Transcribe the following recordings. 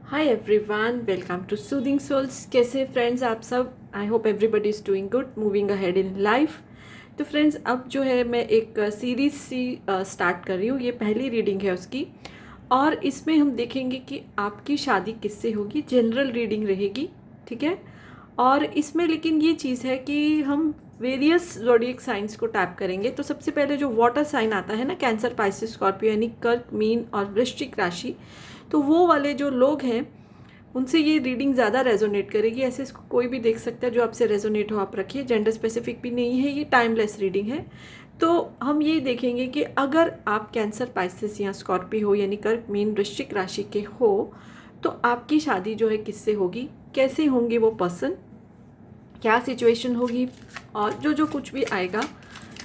Hi everyone, welcome to soothing souls. कैसे friends आप सब? I hope everybody is doing good, moving ahead in life. तो friends, अब जो है मैं एक सीरीज़ सी स्टार्ट कर रही हूँ। ये पहली रीडिंग है उसकी, और इसमें हम देखेंगे कि आपकी शादी किससे होगी। जनरल रीडिंग रहेगी, ठीक है। और इसमें लेकिन ये चीज़ है कि हम वेरियस ज़ोडिएक साइंस को टैप करेंगे। तो सबसे पहले जो वाटर साइन आता है ना, कैंसर, पाइसिस, स्कॉर्पियो, यानी कर्क, मीन और वृश्चिक राशि, तो वो वाले जो लोग हैं उनसे ये रीडिंग ज़्यादा रेजोनेट करेगी। ऐसे इसको कोई भी देख सकता है, जो आपसे रेजोनेट हो आप रखिए। जेंडर स्पेसिफिक भी नहीं है, ये टाइमलेस रीडिंग है। तो हम ये देखेंगे कि अगर आप कैंसर, पाइसेस या स्कॉर्पियो हो, यानी कर्क, मीन, वृश्चिक राशि के हो, तो आपकी शादी जो है किससे होगी, कैसे होंगे वो पर्सन, क्या सिचुएशन होगी, और जो जो कुछ भी आएगा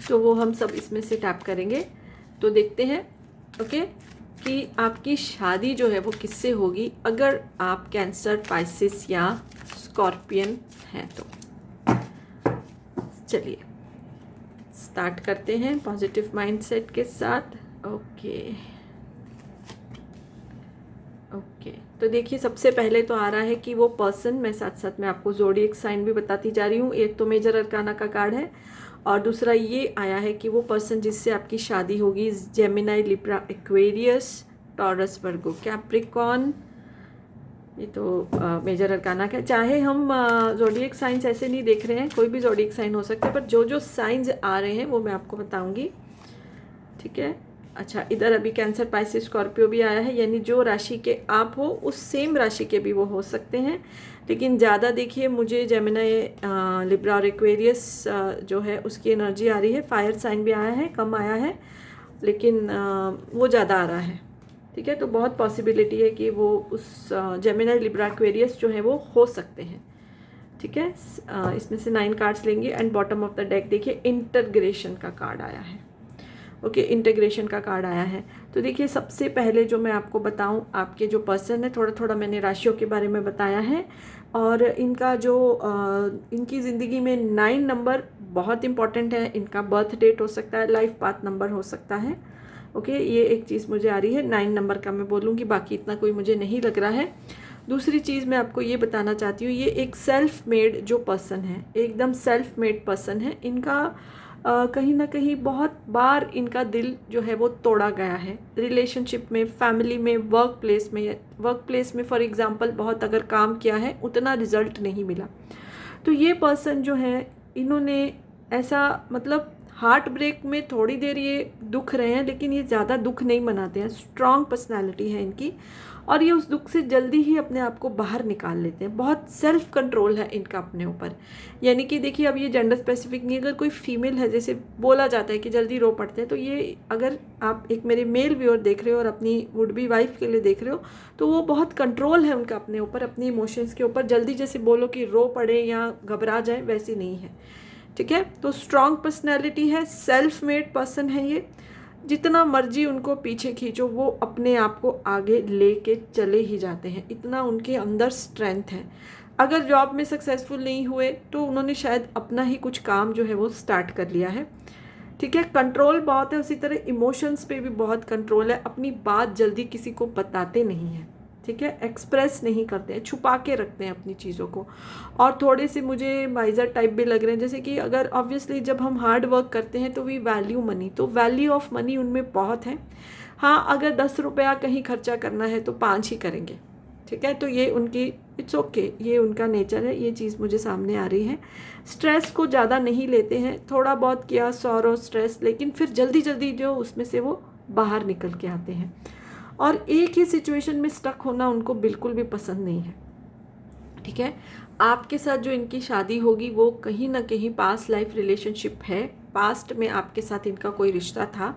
तो वो हम सब इसमें से टैप करेंगे। तो देखते हैं ओके कि आपकी शादी जो है वो किससे होगी अगर आप कैंसर, पाइसिस या स्कॉर्पियन हैं। तो चलिए स्टार्ट करते हैं पॉजिटिव माइंडसेट के साथ। ओके ओके तो देखिए, सबसे पहले तो आ रहा है कि वो पर्सन, मैं साथ साथ में आपको ज़ोडिएक साइन भी बताती जा रही हूँ। एक तो मेजर अरकाना का कार्ड है, और दूसरा ये आया है कि वो पर्सन जिससे आपकी शादी होगी जेमिनाई, लिब्रा, एक्वेरियस, टॉरस, वर्गो, कैप्रिकॉन। ये तो मेजर अरकाना का। चाहे हम ज़ोडिएक साइंस ऐसे नहीं देख रहे हैं, कोई भी ज़ोडिएक साइन हो सकता है, पर जो जो साइंस आ रहे हैं वो मैं आपको बताऊंगी, ठीक है। अच्छा, इधर अभी कैंसर, पाइसिस, स्कॉर्पियो भी आया है, यानी जो राशि के आप हो उस सेम राशि के भी वो हो सकते हैं। लेकिन ज़्यादा देखिए, मुझे जेमिनाई, लिब्रा और एक्वेरियस जो है उसकी एनर्जी आ रही है। फायर साइन भी आया है, कम आया है, लेकिन वो ज़्यादा आ रहा है, ठीक है। तो बहुत पॉसिबिलिटी है कि वो उस जेमिनाई, लिब्रा, एक्वेरियस जो है वो हो सकते हैं, ठीक है। इसमें से 9 कार्ड्स लेंगे, and bottom of the deck देखिए इंटरग्रेशन का कार्ड आया है। ओके, इंटीग्रेशन का कार्ड आया है। तो देखिए, सबसे पहले जो मैं आपको बताऊं, आपके जो पर्सन है, थोड़ा थोड़ा मैंने राशियों के बारे में बताया है, और इनका जो इनकी ज़िंदगी में 9 नंबर बहुत इंपॉर्टेंट है। इनका बर्थ डेट हो सकता है, लाइफ पाथ नंबर हो सकता है। ओके, ये एक चीज़ मुझे आ रही है, 9 नंबर का मैं बोलूँगी, बाकी इतना कोई मुझे नहीं लग रहा है। दूसरी चीज़ मैं आपको ये बताना चाहती हूँ, ये एक सेल्फ मेड जो पर्सन है, एकदम सेल्फ मेड पर्सन है। इनका कहीं ना कहीं बहुत बार इनका दिल जो है वो तोड़ा गया है, रिलेशनशिप में, फैमिली में, वर्क प्लेस में फॉर एग्जांपल बहुत अगर काम किया है, उतना रिजल्ट नहीं मिला। तो ये पर्सन जो है, इन्होंने ऐसा मतलब हार्ट ब्रेक में थोड़ी देर ये दुख रहे हैं, लेकिन ये ज़्यादा दुख नहीं मनाते हैं। स्ट्रॉन्ग पर्सनैलिटी है इनकी, और ये उस दुख से जल्दी ही अपने आप को बाहर निकाल लेते हैं। बहुत सेल्फ कंट्रोल है इनका अपने ऊपर। यानी कि देखिए, अब ये जेंडर स्पेसिफिक नहीं, अगर कोई फीमेल है, जैसे बोला जाता है कि जल्दी रो पड़ते हैं, तो ये अगर आप एक मेरे मेल व्यूअर देख रहे हो और अपनी वुड बी वाइफ के लिए देख रहे हो, तो वो बहुत कंट्रोल है उनका अपने ऊपर, अपनी इमोशंस के ऊपर। जल्दी जैसे बोलो कि रो पड़े या घबरा जाए, वैसी नहीं है, ठीक है। तो स्ट्रॉन्ग पर्सनैलिटी है, सेल्फ मेड पर्सन है ये। जितना मर्जी उनको पीछे खींचो, वो अपने आप को आगे लेके चले ही जाते हैं, इतना उनके अंदर स्ट्रेंथ है। अगर जॉब में सक्सेसफुल नहीं हुए तो उन्होंने शायद अपना ही कुछ काम जो है वो स्टार्ट कर लिया है, ठीक है। कंट्रोल बहुत है, उसी तरह इमोशंस पे भी बहुत कंट्रोल है। अपनी बात जल्दी किसी को बताते नहीं हैं, ठीक है, एक्सप्रेस नहीं करते हैं, छुपा के रखते हैं अपनी चीज़ों को। और थोड़े से मुझे माइजर टाइप भी लग रहे हैं, जैसे कि अगर ऑब्वियसली जब हम हार्ड वर्क करते हैं तो वी वैल्यू मनी, तो वैल्यू ऑफ मनी उनमें बहुत है। हाँ, अगर 10 रुपया कहीं खर्चा करना है तो 5 ही करेंगे, ठीक है। तो ये उनकी, इट्स ओके, ये उनका नेचर है, ये चीज़ मुझे सामने आ रही है। स्ट्रेस को ज़्यादा नहीं लेते हैं, थोड़ा बहुत किया सॉरो, स्ट्रेस, लेकिन फिर जल्दी जल्दी जो उसमें से वो बाहर निकल के आते हैं। और एक ही सिचुएशन में स्टक होना उनको बिल्कुल भी पसंद नहीं है, ठीक है। आपके साथ जो इनकी शादी होगी वो कहीं ना कहीं पास्ट लाइफ रिलेशनशिप है। पास्ट में आपके साथ इनका कोई रिश्ता था।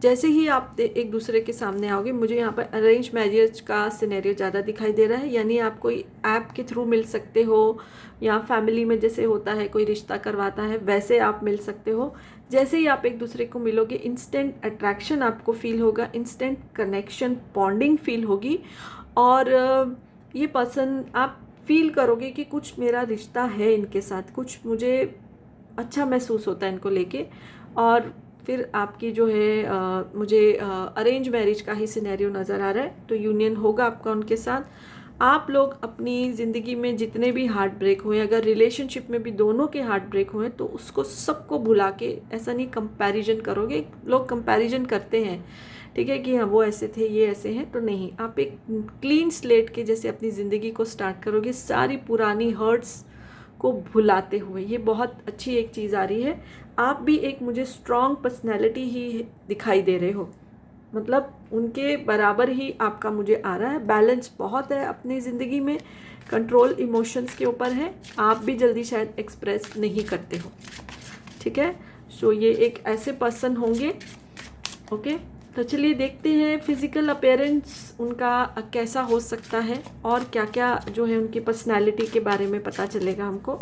जैसे ही आप एक दूसरे के सामने आओगे, मुझे यहाँ पर अरेंज मैरिज का सिनेरियो ज़्यादा दिखाई दे रहा है, यानी आप कोई ऐप के थ्रू मिल सकते हो, या फैमिली में जैसे होता है कोई रिश्ता करवाता है वैसे आप मिल सकते हो। जैसे ही आप एक दूसरे को मिलोगे, इंस्टेंट अट्रैक्शन आपको फील होगा, इंस्टेंट कनेक्शन, बॉन्डिंग फील होगी, और ये पर्सन आप फील करोगे कि कुछ मेरा रिश्ता है इनके साथ, कुछ मुझे अच्छा महसूस होता है इनको लेके। और फिर आपकी जो है मुझे अरेंज मैरिज का ही सिनेरियो नज़र आ रहा है, तो यूनियन होगा आपका उनके साथ। आप लोग अपनी ज़िंदगी में जितने भी हार्ट ब्रेक हुए, अगर रिलेशनशिप में भी दोनों के हार्ट ब्रेक हुए, तो उसको सबको भुला के, ऐसा नहीं कंपैरिजन करोगे, लोग कंपैरिजन करते हैं, ठीक है, कि हाँ वो ऐसे थे ये ऐसे हैं, तो नहीं, आप एक क्लीन स्लेट के जैसे अपनी ज़िंदगी को स्टार्ट करोगे, सारी पुरानी हर्ट्स को भुलाते हुए। ये बहुत अच्छी एक चीज़ आ रही है। आप भी एक मुझे स्ट्रॉन्ग पर्सनैलिटी ही दिखाई दे रहे हो, मतलब उनके बराबर ही आपका मुझे आ रहा है। बैलेंस बहुत है अपनी ज़िंदगी में, कंट्रोल इमोशंस के ऊपर है, आप भी जल्दी शायद एक्सप्रेस नहीं करते हो, ठीक है। सो ये एक ऐसे पर्सन होंगे, ओके। तो चलिए देखते हैं फिज़िकल अपीयरेंस उनका कैसा हो सकता है और क्या क्या जो है उनकी पर्सनैलिटी के बारे में पता चलेगा हमको।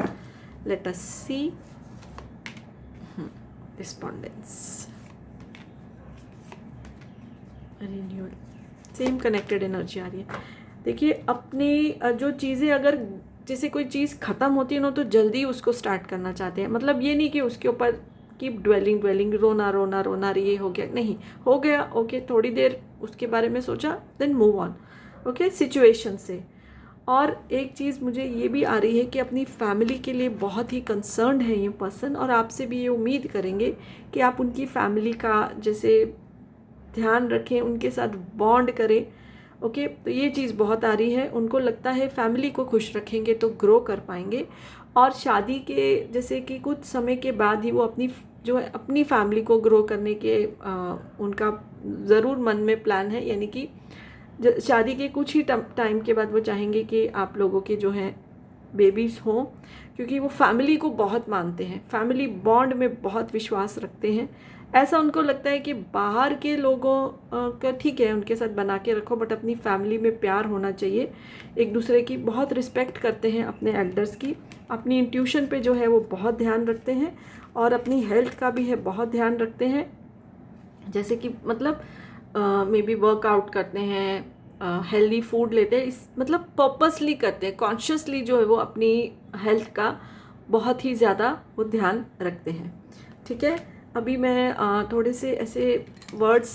लेट अस सी रिस्पोंडेंस। रिन्यूअल, सेम कनेक्टेड एनर्जी आ रही है। देखिए अपनी जो चीज़ें, अगर जैसे कोई चीज़ ख़त्म होती है ना, तो जल्दी उसको स्टार्ट करना चाहते हैं। मतलब ये नहीं कि उसके ऊपर कीप ड्वेलिंग, रोना रोना रोना, ये हो गया, नहीं हो गया, ओके, थोड़ी देर उसके बारे में सोचा, then move on, okay, situation से। और एक चीज़ मुझे ये भी आ रही है कि अपनी फैमिली के लिए बहुत ही कंसर्न्ड है ये पर्सन, और आपसे भी ये उम्मीद करेंगे कि आप उनकी फैमिली का जैसे ध्यान रखें, उनके साथ बॉन्ड करें, ओके। तो ये चीज़ बहुत आ रही है। उनको लगता है फैमिली को खुश रखेंगे तो ग्रो कर पाएंगे, और शादी के जैसे कि कुछ समय के बाद ही वो अपनी जो है अपनी फैमिली को ग्रो करने के उनका ज़रूर मन में प्लान है। यानी कि शादी के कुछ ही टाइम के बाद वो चाहेंगे कि आप लोगों के जो हैं बेबीज़ हों, क्योंकि वो फैमिली को बहुत मानते हैं, फैमिली बॉन्ड में बहुत विश्वास रखते हैं। ऐसा उनको लगता है कि बाहर के लोगों का ठीक है उनके साथ बना के रखो, बट अपनी फैमिली में प्यार होना चाहिए, एक दूसरे की बहुत रिस्पेक्ट करते हैं, अपने एल्डर्स की, अपनी इंट्यूशन पे जो है वो बहुत ध्यान रखते हैं, और अपनी हेल्थ का भी है बहुत ध्यान रखते हैं। जैसे कि मतलब मे बी वर्कआउट करते हैं, हेल्दी फूड लेते हैं, इस मतलब पर्पसली करते हैं, कॉन्शियसली जो है वो अपनी हेल्थ का बहुत ही ज़्यादा वो ध्यान रखते हैं, ठीक है। अभी मैं थोड़े से ऐसे वर्ड्स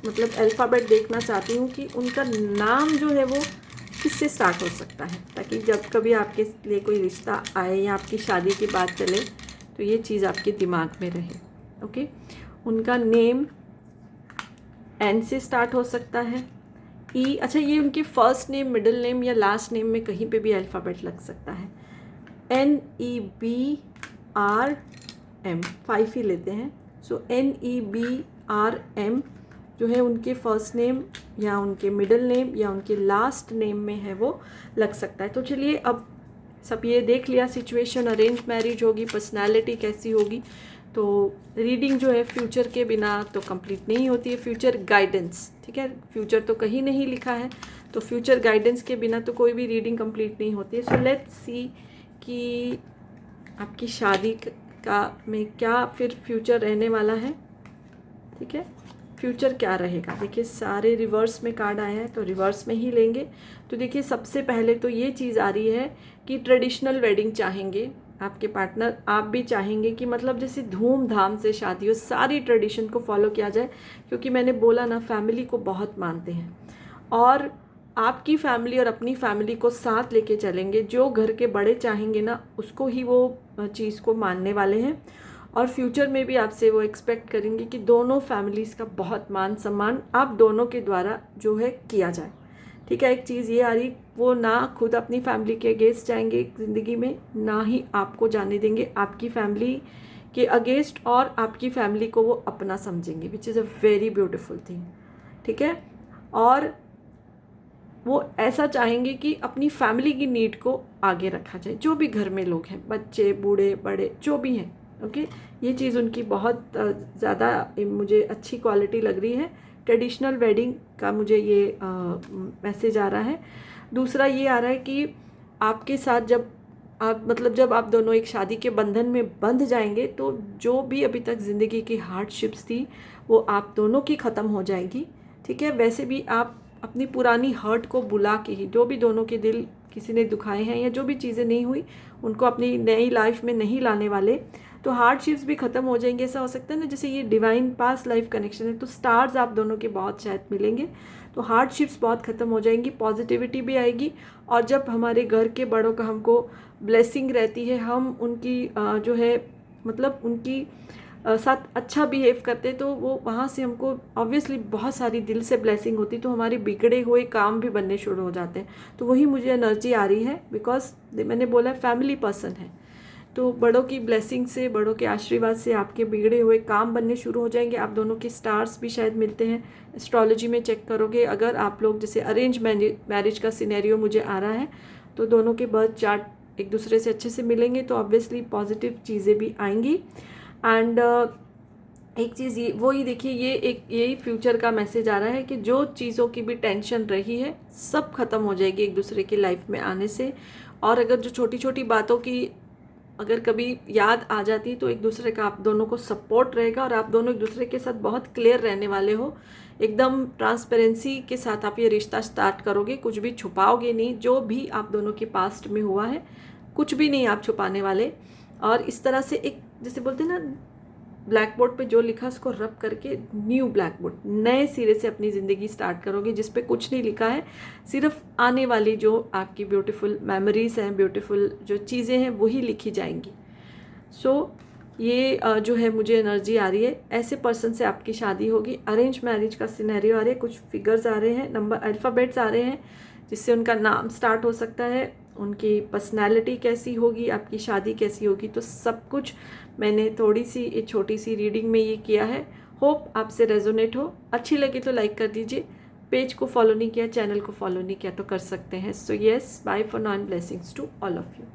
मतलब अल्फ़ाबेट देखना चाहती हूँ कि उनका नाम जो है वो किससे स्टार्ट हो सकता है, ताकि जब कभी आपके लिए कोई रिश्ता आए या आपकी शादी की बात चले तो ये चीज़ आपके दिमाग में रहे, ओके। उनका नेम एन से स्टार्ट हो सकता है, ई, अच्छा ये उनके फर्स्ट नेम, मिडिल नेम या लास्ट नेम में कहीं पे भी अल्फ़ाबेट लग सकता है। NEBRM, 5 ही लेते हैं। सो NEBRM जो है उनके फर्स्ट नेम या उनके मिडिल नेम या उनके लास्ट नेम में है, वो लग सकता है। तो चलिए अब सब ये देख लिया, सिचुएशन अरेंज मैरिज होगी, पर्सनालिटी कैसी होगी, तो रीडिंग जो है फ्यूचर के बिना तो कंप्लीट नहीं होती है। फ्यूचर गाइडेंस, ठीक है, फ्यूचर तो कहीं नहीं लिखा है, तो फ्यूचर गाइडेंस के बिना तो कोई भी रीडिंग कंप्लीट नहीं होती है। सो लेट्स सी कि आपकी शादी का में क्या फिर फ्यूचर रहने वाला है, ठीक है, फ्यूचर क्या रहेगा। देखिए सारे रिवर्स में कार्ड आए हैं, तो रिवर्स में ही लेंगे। तो देखिए सबसे पहले तो ये चीज़ आ रही है कि ट्रेडिशनल वेडिंग चाहेंगे आपके पार्टनर, आप भी चाहेंगे कि मतलब जैसे धूमधाम से शादी हो, सारी ट्रेडिशन को फॉलो किया जाए, क्योंकि मैंने बोला ना फैमिली को बहुत मानते हैं, और आपकी फैमिली और अपनी फैमिली को साथ लेके चलेंगे। जो घर के बड़े चाहेंगे ना उसको ही वो चीज़ को मानने वाले हैं, और फ्यूचर में भी आपसे वो एक्सपेक्ट करेंगे कि दोनों फैमिलीज़ का बहुत मान सम्मान आप दोनों के द्वारा जो है किया जाए, ठीक है। एक चीज़ ये आ रही, वो ना खुद अपनी फैमिली के अगेंस्ट जाएंगे ज़िंदगी में, ना ही आपको जाने देंगे आपकी फैमिली के अगेंस्ट, और आपकी फैमिली को वो अपना समझेंगे, which is a very beautiful thing, ठीक है। और वो ऐसा चाहेंगे कि अपनी फैमिली की नीड को आगे रखा जाए, जो भी घर में लोग हैं, बच्चे बूढ़े बड़े जो भी हैं, ओके। ये चीज़ उनकी बहुत ज़्यादा मुझे अच्छी क्वालिटी लग रही है। ट्रेडिशनल वेडिंग का मुझे ये मैसेज आ रहा है। दूसरा ये आ रहा है कि आपके साथ जब आप मतलब जब आप दोनों एक शादी के बंधन में बंध जाएंगे, तो जो भी अभी तक ज़िंदगी की हार्डशिप्स थी वो आप दोनों की ख़त्म हो जाएगी, ठीक है। वैसे भी आप अपनी पुरानी हर्ट को बुला के ही, जो भी दोनों के दिल किसी ने दुखाए हैं या जो भी चीज़ें नहीं हुई उनको अपनी नई लाइफ में नहीं लाने वाले, तो हार्डशिप्स भी ख़त्म हो जाएंगे। ऐसा हो सकता है ना जैसे ये डिवाइन पास लाइफ कनेक्शन है, तो स्टार्स आप दोनों के बहुत शायद मिलेंगे। तो हार्डशिप्स बहुत ख़त्म हो जाएंगी, पॉजिटिविटी भी आएगी। और जब हमारे घर के बड़ों का हमको ब्लेसिंग रहती है, हम उनकी जो है मतलब उनकी साथ अच्छा बिहेव करते, तो वो वहाँ से हमको ऑब्वियसली बहुत सारी दिल से ब्लेसिंग होती, तो हमारे बिगड़े हुए काम भी बनने शुरू हो जाते हैं। तो वही मुझे एनर्जी आ रही है, बिकॉज मैंने बोला फैमिली पर्सन है, तो बड़ों की ब्लेसिंग से, बड़ों के आशीर्वाद से आपके बिगड़े हुए काम बनने शुरू हो जाएंगे। आप दोनों के स्टार्स भी शायद मिलते हैं, एस्ट्रोलॉजी में चेक करोगे। अगर आप लोग जैसे अरेंज मैरिज का सिनेरियो मुझे आ रहा है, तो दोनों के बर्थ चार्ट एक दूसरे से अच्छे से मिलेंगे, तो ऑब्वियसली पॉजिटिव चीज़ें भी आएंगी। एंड एक चीज़ ये वही देखिए, ये एक यही फ्यूचर का मैसेज आ रहा है कि जो चीज़ों की भी टेंशन रही है सब खत्म हो जाएगी एक दूसरे की लाइफ में आने से। और अगर जो छोटी छोटी बातों की अगर कभी याद आ जाती है, तो एक दूसरे का आप दोनों को सपोर्ट रहेगा, और आप दोनों एक दूसरे के साथ बहुत क्लियर रहने वाले हो। एकदम ट्रांसपेरेंसी के साथ आप ये रिश्ता स्टार्ट करोगे, कुछ भी छुपाओगे नहीं, जो भी आप दोनों के पास्ट में हुआ है कुछ भी नहीं आप छुपाने वाले। और इस तरह से एक जैसे बोलते हैं ना, ब्लैक बोर्ड पे जो लिखा उसको रब करके न्यू ब्लैक बोर्ड, नए सिरे से अपनी ज़िंदगी स्टार्ट करोगे, जिस पे कुछ नहीं लिखा है, सिर्फ आने वाली जो आपकी ब्यूटीफुल मेमोरीज हैं, ब्यूटीफुल जो चीज़ें हैं वही लिखी जाएंगी। सो ये जो है मुझे एनर्जी आ रही है, ऐसे पर्सन से आपकी शादी होगी। अरेंज मैरिज का सिनेरियो आ रहा है, कुछ फिगर्स आ रहे हैं, नंबर अल्फ़ाबेट्स आ रहे हैं, जिससे उनका नाम स्टार्ट हो सकता है, उनकी पर्सनैलिटी कैसी होगी, आपकी शादी कैसी होगी, तो सब कुछ मैंने थोड़ी सी एक छोटी सी रीडिंग में ये किया है। होप आपसे रेजोनेट हो, अच्छी लगी तो लाइक कर दीजिए, पेज को फॉलो नहीं किया, चैनल को फॉलो नहीं किया तो कर सकते हैं। So yes, bye for now and blessings to all of you.